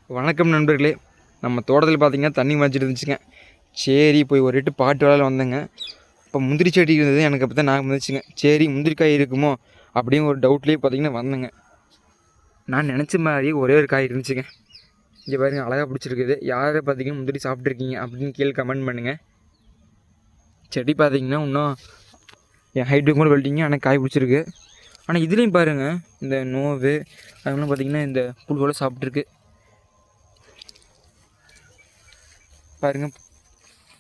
வணக்கம் நண்பர்களே. நம்ம தோட்டத்தில் பார்த்திங்கன்னா தண்ணி மறைச்சிட்டு இருந்துச்சுங்க. சரி போய் ஒரு 8 பாட்டு வேலையில் வந்தேங்க. இப்போ முந்திரி செடி இருந்தது, எனக்கு அப்போ தான் ஞாபகம் வந்துச்சுங்க. சரி முந்திரிக்காய் இருக்குமோ அப்படின்னு ஒரு டவுட்லேயே பார்த்திங்கன்னா வந்தேங்க. நான் நினச்ச மாதிரி ஒரே ஒரு காய் இருந்துச்சுங்க. இங்கே பாருங்கள், அழகாக பிடிச்சிருக்குது. யாரை பார்த்திங்கன்னா முந்திரி சாப்பிட்ருக்கீங்க அப்படின்னு கீழே கமெண்ட் பண்ணுங்கள். செடி பார்த்திங்கன்னா இன்னும் என் ஹைட்டு கூட வெல்ட்டிங்க, ஆனால் காய் பிடிச்சிருக்கு. ஆனால் இதுலேயும் பாருங்கள், இந்த நோவு அதெல்லாம் பார்த்திங்கன்னா இந்த புழுவோடு சாப்பிட்ருக்கு பாருங்கள்.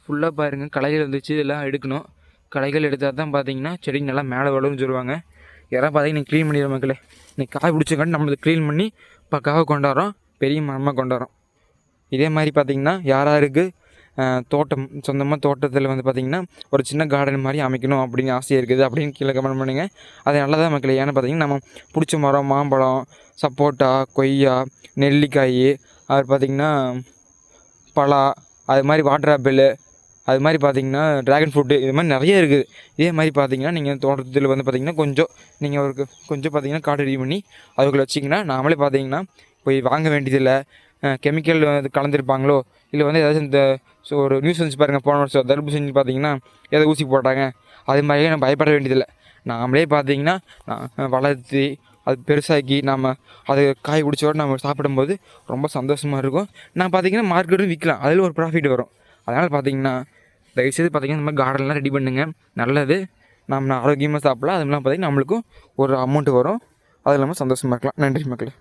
ஃபுல்லாக பாருங்கள், களைகள் வந்துச்சு. இதெல்லாம் எடுக்கணும். களைகள் எடுத்தால் தான் பார்த்தீங்கன்னா செடி நல்லா மேலே வளரும்னு சொல்லுவாங்க. யாராவது பார்த்தீங்கன்னா க்ளீன் பண்ணிடுற மக்களே. இன்னைக்கு காய் பிடிச்சக்காண்டி நம்மளுக்கு க்ளீன் பண்ணி பக்காவாக கொண்டாடுறோம், பெரிய மரமாக கொண்டாடுறோம். இதே மாதிரி பார்த்திங்கன்னா யாராருக்கு தோட்டம் சொந்தமாக தோட்டத்தில் வந்து பார்த்திங்கன்னா ஒரு சின்ன கார்டன் மாதிரி அமைக்கணும் அப்படின்னு ஆசையாக இருக்குது அப்படின்னு கீழே கமெண்ட் பண்ணுங்கள். அது நல்லதாக மக்களே. ஏன்னா பார்த்திங்கன்னா நம்ம பிடிச்ச மரம், மாம்பழம், சப்போட்டா, கொய்யா, நெல்லிக்காய், அது பார்த்திங்கன்னா பலா, அது மாதிரி வாட்டர் ஆப்பிள், அது மாதிரி பார்த்திங்கன்னா ட்ராகன் ஃப்ரூட்டு, இது மாதிரி நிறைய இருக்குது. இதே மாதிரி பார்த்திங்கன்னா நீங்கள் தோட்டத்தில் வந்து பார்த்திங்கன்னா கொஞ்சம் நீங்கள் ஒரு கொஞ்சம் பார்த்திங்கன்னா காடு ரெடி பண்ணி அதுக்குள்ளே வச்சிங்கன்னா நாமளே பார்த்திங்கன்னா போய் வாங்க வேண்டியதில்லை. கெமிக்கல் வந்து கலந்துருப்பாங்களோ இல்லை வந்து ஏதாச்சும் இந்த ஒரு நியூஸ் வந்துச்சு பாருங்கள், போன வருஷம் தர்பூசணி பார்த்திங்கன்னா ஏதோ ஊசி போட்டாங்க. அது மாதிரியே நம்ம பயப்பட வேண்டியதில்லை. நாமளே பார்த்திங்கன்னா வளர்த்து அது பெருசாக்கி நம்ம அது காய் பிடிச்சோட நம்ம சாப்பிடும்போது ரொம்ப சந்தோஷமாக இருக்கும். நான் பார்த்திங்கன்னா மார்க்கெட்டும் விற்கலாம், அதில் ஒரு ப்ராஃபிட் வரும். அதனால் பார்த்திங்கன்னா தயவுசெய்து பார்த்திங்கன்னா இந்த மாதிரி கார்டன்லாம் ரெடி பண்ணுங்கள், நல்லது. நம்ம ஆரோக்கியமாக சாப்பிடலாம். அது இல்லாமல் பார்த்திங்கன்னா நம்மளுக்கும் ஒரு அமௌண்ட்டு வரும். அது இல்லாமல் சந்தோஷமாக இருக்கலாம். நன்றி மக்களே.